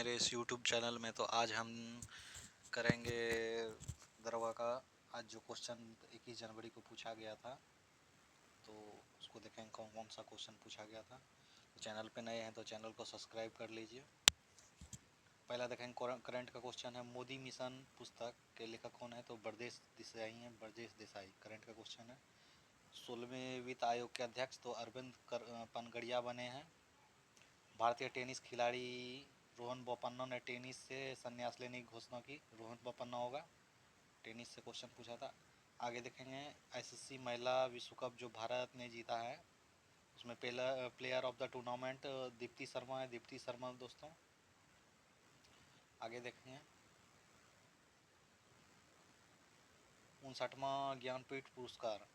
मेरे इस YouTube channel में। तो आज हम करेंगे दरवा का। आज जो क्वेश्चन 21 जनवरी को पूछा गया था, तो उसको देखेंगे कौन कौन सा क्वेश्चन पूछा गया था। तो चैनल पे नए हैं तो चैनल को सब्सक्राइब कर लीजिए। पहला देखेंगे करंट का क्वेश्चन है, मोदी मिशन पुस्तक के लेखक कौन है? तो ब्रजेश देसाई हैं, ब्रजेश देसाई। करंट का क्वेश्चन है, 16वें वित्त आयोग के अध्यक्ष तो अरविंद पनगड़िया बने हैं। भारतीय टेनिस खिलाड़ी रोहन बोपन्ना ने टेनिस से संन्यास लेने की घोषणा की। रोहन बोपन्ना होगा, टेनिस से क्वेश्चन पूछा था। आगे देखेंगे आईसीसी महिला विश्व कप जो भारत ने जीता है, उसमें पहला player of the tournament Deepti Sharma है। दीप्ति शर्मा दोस्तों। आगे देखेंगे 59वां ज्ञानपीठ पुरस्कार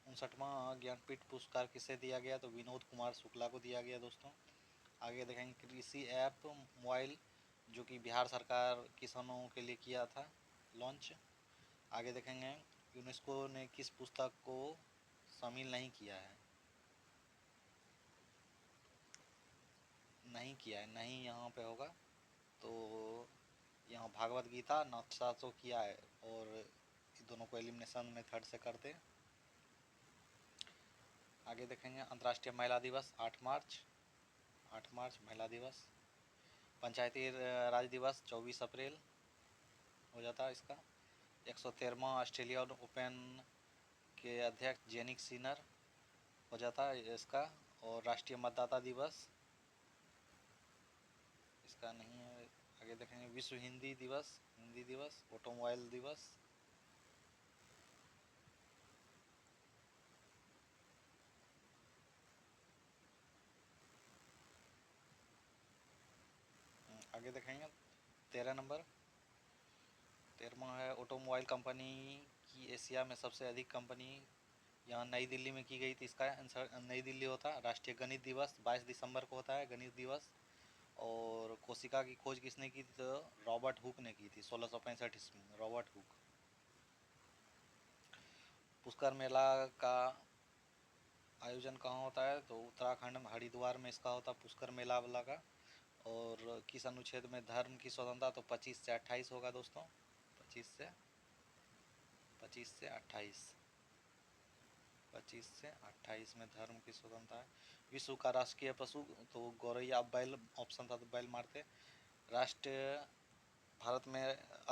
59वां ज्ञानपीठ पुरस्कार किसे दिया गया? तो विनोद कुमार शुक्ला को दिया गया दोस्तों। आगे देखेंगे कृषि ऐप मोबाइल जो कि बिहार सरकार किसानों के लिए किया था लॉन्च। आगे देखेंगे यूनेस्को ने किस पुस्तक को शामिल नहीं किया है? नहीं किया है, नहीं यहाँ पे होगा। तो यहाँ भागवत गीता नक्शा तो किया है, और दोनों को एलिमिनेशन मेथड से करते हैं। आगे देखेंगे अंतर्राष्ट्रीय महिला दिवस 8 मार्च। 8 मार्च महिला दिवस। पंचायती राज दिवस 24 अप्रैल हो जाता है इसका। 113वां ऑस्ट्रेलियन ओपन के अध्यक्ष जेनिक सिनर हो जाता है इसका। और राष्ट्रीय मतदाता दिवस इसका नहीं है। आगे देखेंगे विश्व हिंदी दिवस, हिंदी दिवस, ऑटोमोबाइल दिवस। आगे देखेंगे 13 नंबर। 13वां है ऑटोमोबाइल कंपनी की एशिया में सबसे अधिक कंपनी यहाँ नई दिल्ली में की गई थी। इसका आंसर नई दिल्ली होता। राष्ट्रीय गणित दिवस 22 दिसंबर को होता है, गणित दिवस। और कोशिका की खोज किसने की थी? तो रॉबर्ट हुक ने की थी 1665 ईस्वी में, रॉबर्ट हुक। पुष्कर मेला का आयोजन कहाँ होता है? तो उत्तराखंड में हरिद्वार में इसका होता है पुष्कर मेला वाला का। और किस अनुच्छेद में धर्म की स्वतंत्रता? तो 25 से 28 होगा दोस्तों। 25 से 28, 25 से 28 में धर्म की स्वतंत्रता है। विश्व का राष्ट्रीय पशु? तो गौरैया। बैल ऑप्शन था तो बैल मारते। राष्ट्र भारत में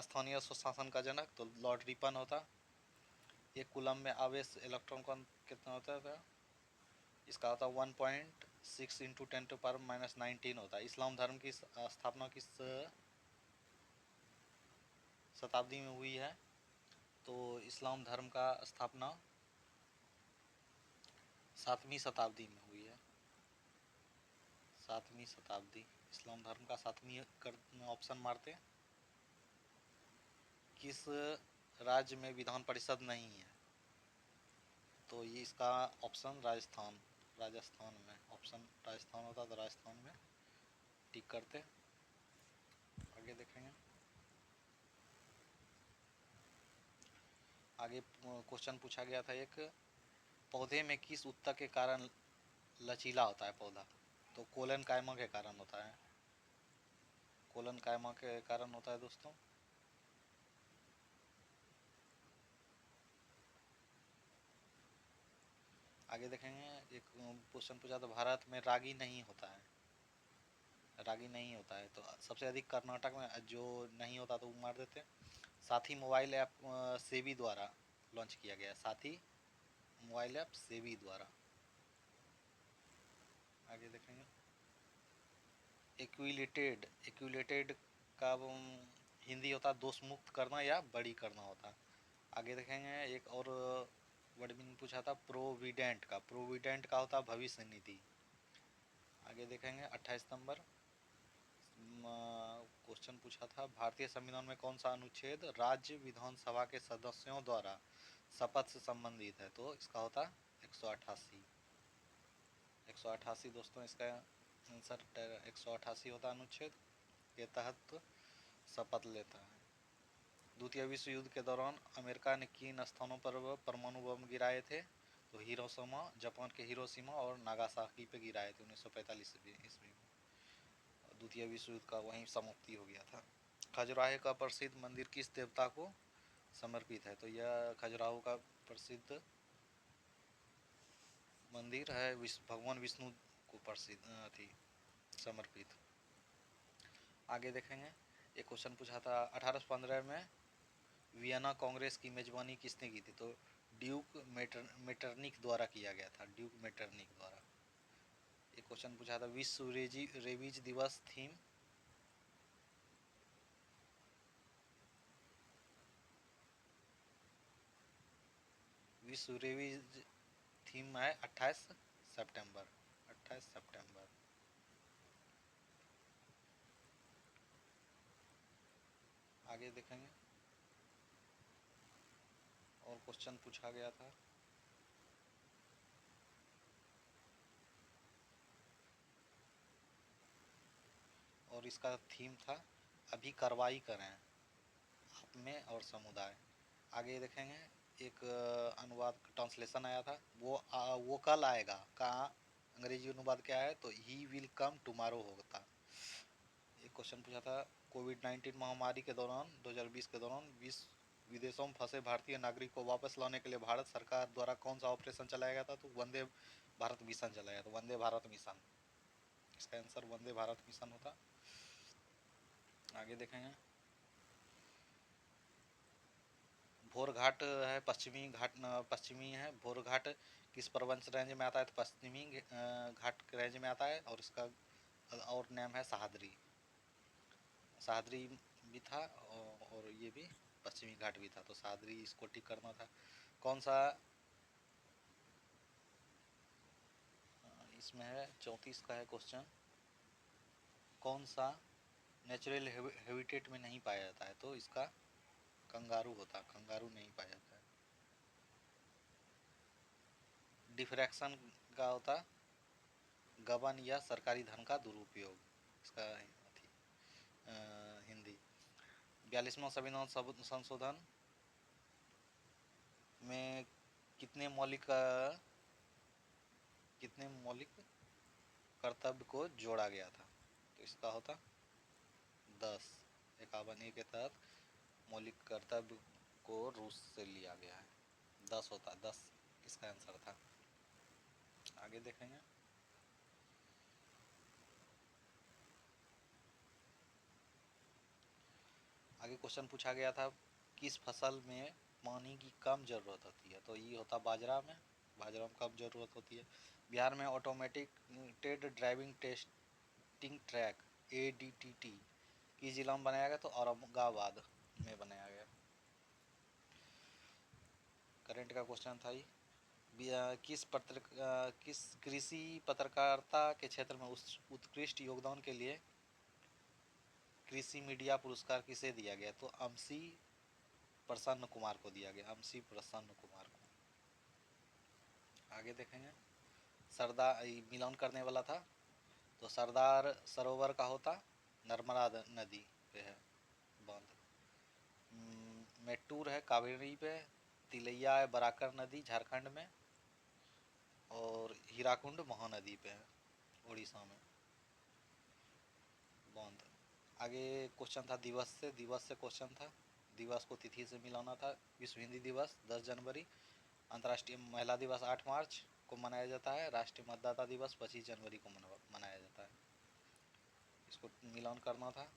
स्थानीय स्वशासन का जनक? तो लॉर्ड रिपन होता। एक कूलम में आवेश इलेक्ट्रॉन का कितना होता है? इसका होता है 1.6 इंटू 10⁻⁻19 होता है। इस्लाम धर्म की स्थापना किस शताब्दी में हुई है? तो इस्लाम धर्म का स्थापना 7वीं शताब्दी में हुई है। 7वीं शताब्दी इस्लाम धर्म का 7वीं ऑप्शन मारते। किस राज्य में विधान परिषद नहीं है? तो ये इसका ऑप्शन राजस्थान, राजस्थान में ऑप्शन राजस्थान होता तो राजस्थान में टिक करते। आगे देखेंगे। आगे क्वेश्चन पूछा गया था एक, पौधे में किस ऊतक के कारण लचीला होता है पौधा? तो कोलन कायमा के कारण होता है। कोलन कायमा के कारण होता है दोस्तों। आगे देखेंगे एक क्वेश्चन पूछा तो भारत में रागी नहीं होता है, रागी नहीं होता है। तो सबसे अधिक कर्नाटक में जो नहीं होता तो वो मार देते। साथी मोबाइल ऐप सेबी द्वारा लॉन्च किया गया। साथी मोबाइल ऐप सेबी द्वारा। आगे देखेंगे एक्विलेटेड, एक्विलेटेड का हिंदी होता दोष मुक्त करना या बड़ी करना होता। आगे देखेंगे एक और वर्ड मीनिंग पूछा था प्रोविडेंट का। प्रोविडेंट का होता भविष्य निधि। आगे देखेंगे 28 नंबर क्वेश्चन पूछा था, भारतीय संविधान में कौन सा अनुच्छेद राज्य विधानसभा के सदस्यों द्वारा शपथ से संबंधित है? तो इसका होता 188। 188 दोस्तों इसका आंसर 188 होता अनुच्छेद के तहत शपथ लेता है। द्वितीय विश्व युद्ध के दौरान अमेरिका ने किन स्थानों पर परमाणु बम गिराए थे? तो हिरोशिमा, जापान के हिरोशिमा और नागासाकी पे गिराए थे 1945 ईस्वी में। द्वितीय विश्व युद्ध का वहीं समाप्ति हो गया था। खजुराहो का प्रसिद्ध मंदिर किस देवता को समर्पित है? तो यह खजुराहो का प्रसिद्ध मंदिर है भगवान विष्णु को प्रसिद्ध थी समर्पित। आगे देखेंगे, एक क्वेश्चन पूछा था 1815 में वियना कांग्रेस की मेजबानी किसने की थी? तो ड्यूक मेटरनिक द्वारा किया गया था, ड्यूक मेटरनिक द्वारा। एक क्वेश्चन पूछा था विश्व रेबीज दिवस थीम? विश्व रेबीज थीम है 28 सितंबर। 28 सितंबर। आगे देखेंगे, और क्वेश्चन पूछा गया था। और इसका थीम था अभी कार्रवाई करें आप में और समुदाय। आगे देखेंगे, एक अनुवाद ट्रांसलेशन आया था, वो कल आएगा का अंग्रेजी अनुवाद क्या है? तो ही विल कम टुमारो होता। एक क्वेश्चन पूछा था कोविड-19 महामारी के दौरान 2020 के दौरान विदेशों में फंसे भारतीय नागरिक को वापस लाने के लिए भारत सरकार द्वारा कौन सा ऑपरेशन चलाया गया था? तो वंदे भारत मिशन चलाया था, वंदे भारत मिशन। इसका आंसर वंदे भारत मिशन होता। आगे देखेंगे, भोरघाट है पश्चिमी है। भोरघाट किस प्रवंश रेंज में आता है? तो पश्चिमी घाट रेंज में आता है, और इसका और नाम है सहाद्री। सहाद्री भी था और ये भी पश्चिमी घाट भी था, तो सहाद्री इसको टिक करना था। कौन सा इसमें है 34 का है क्वेश्चन, कौन सा नेचुरल हैबिटेट में नहीं पाया जाता है? तो इसका कंगारू होता, कंगारू नहीं पाया जाता है। डिफ्रैक्शन का होता गबन या सरकारी धन का दुरुपयोग, इसका हिंदी। 42वां संविधान संशोधन में कितने मौलिक कर्तव्य को जोड़ा गया था? तो इसका होता 10। 51 के तहत मौलिक कर्तव्य को रूस से लिया गया है, 10 होता, 10 इसका आंसर था। आगे देखेंगे, आगे क्वेश्चन पूछा गया था किस फसल में पानी की कम ज़रूरत होती है? तो ये होता बाजरा में, बाजरा में कम ज़रूरत होती है। बिहार में automated driving testing track ADTT किस जिला में बनाया गया? तो औरंगाबाद में बनाया गया। करंट का क्वेश्चन था ये। किस कृषि पत्रकारिता के क्षेत्र में उत्कृष्ट योगदान के लिए कृषि मीडिया पुरस्कार किसे दिया गया? तो अमसी प्रसन्न कुमार को दिया गया, अमसी प्रसन्न कुमार को। आगे देखेंगे, सरदार मिलान करने वाला था, तो सरदार सरोवर का होता नर्मदा नदी पे है बांध। मेट्टूर है कावेरी पे। तिलैया है बराकर नदी झारखंड में। और हीराकुंड महानदी पे है उड़ीसा में बांध। आगे क्वेश्चन था दिवस से क्वेश्चन था। दिवस को तिथि से मिलाना था। विश्व हिंदी दिवस 10 जनवरी। अंतर्राष्ट्रीय महिला दिवस 8 मार्च को मनाया जाता है। राष्ट्रीय मतदाता दिवस 25 जनवरी को मनाया जाता है। इसको मिलान करना था।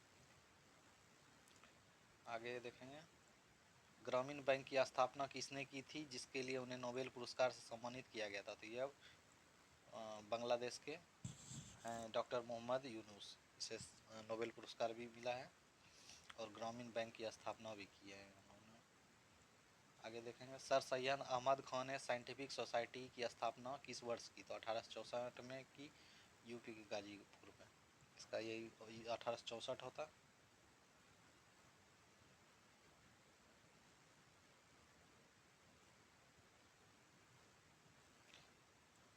आगे देखेंगे, ग्रामीण बैंक की स्थापना किसने की थी जिसके लिए उन्हें नोबेल पुरस्कार से सम्मानित किया गया था? तो यह बांग्लादेश के हैं डॉक्टर मोहम्मद यूनुस, इसे नोबेल पुरस्कार भी मिला है और ग्रामीण बैंक की स्थापना भी की है उन्होंने। आगे देखेंगे, सर सैयद अहमद खान ने साइंटिफिक सोसाइटी की स्थापना किस वर्ष की? तो 1864 में की, यूपी के गाजीपुर में। इसका यही 1864 होता।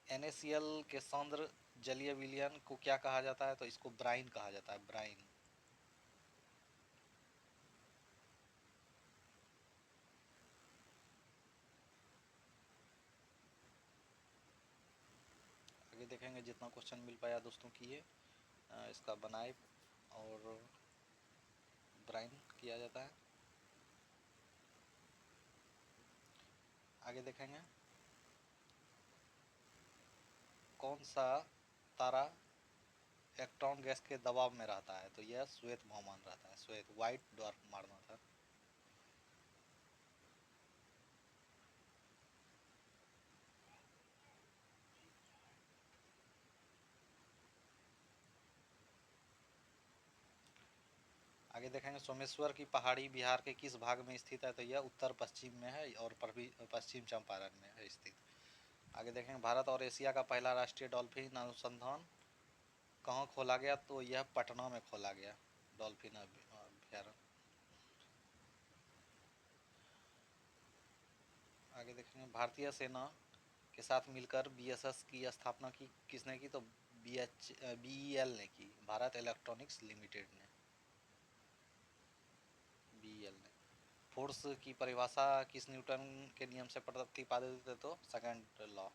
NaCl के सांद्र जलीय विलयन को क्या कहा जाता है? तो इसको ब्राइन कहा जाता है, ब्राइन। आगे देखेंगे जितना क्वेश्चन मिल पाया दोस्तों किए, इसका बनाए और ब्राइन किया जाता है। आगे देखेंगे कौन सा तारा इलेक्ट्रॉन गैस के दबाव में रहता है, तो यह श्वेत बहुमान रहता है, श्वेत व्हाइट ड्वार्फ मारना था। आगे देखेंगे सोमेश्वर की पहाड़ी बिहार के किस भाग में स्थित है, तो यह उत्तर पश्चिम में है और पश्चिम चंपारण में है स्थित। आगे देखेंगे भारत और एशिया का पहला राष्ट्रीय डॉल्फिन अनुसंधान कहाँ खोला गया, तो यह पटना में खोला गया डॉल्फिन अभ्यारण्य। आगे देखेंगे भारतीय सेना के साथ मिलकर बीएसएस की स्थापना की किसने की, तो बीईएल ने की, भारत इलेक्ट्रॉनिक्स लिमिटेड ने, बीईएल ने। फोर्स की परिभाषा किस न्यूटन के नियम से प्रतिपादित है, तो सेकंड लॉ,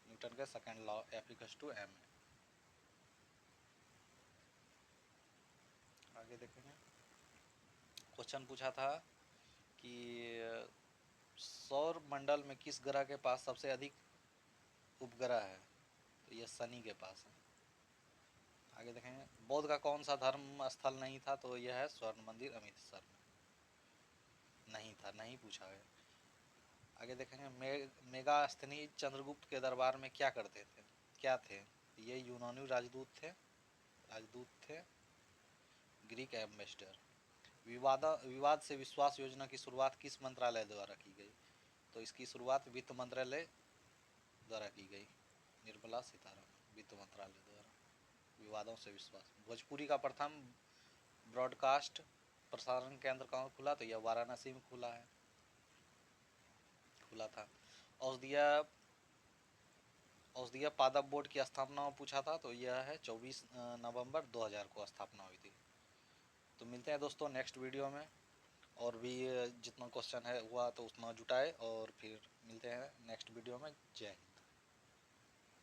न्यूटन के सेकंड लॉ F=m है। आगे देखेंगे क्वेश्चन पूछा था कि सौर मंडल में किस ग्रह के पास सबसे अधिक उपग्रह है, तो यह शनि के पास है। आगे देखेंगे बौद्ध का कौन सा धर्म स्थल नहीं था, तो यह है स्वर्ण मंदिर अमृतसर में, नहीं था, नहीं पूछा है। आगे देखेंगे मेगास्थनी चंद्रगुप्त के दरबार में क्या करते थे, क्या थे, ये यूनानी राजदूत थे, ग्रीक एम्बेसडर। विवाद से विश्वास योजना की शुरुआत किस मंत्रालय द्वारा की गई, तो इसकी शुरुआत वित्त मंत्रालय द्वारा की गई, निर्मला सीतारमण, वित्त मंत्रालय द्वारा। विवादों से विश्वास। भोजपुरी का प्रथम ब्रॉडकास्ट प्रसारण केंद्र कहाँ खुला, तो यह वाराणसी में खुला था। औषधीय पादप बोर्ड की स्थापना पूछा था, तो यह है 24 नवंबर 2000 को स्थापना हुई थी। तो मिलते हैं दोस्तों नेक्स्ट वीडियो में, और भी जितना क्वेश्चन है हुआ तो उतना जुटाए, और फिर मिलते हैं नेक्स्ट वीडियो में। जय हिंद।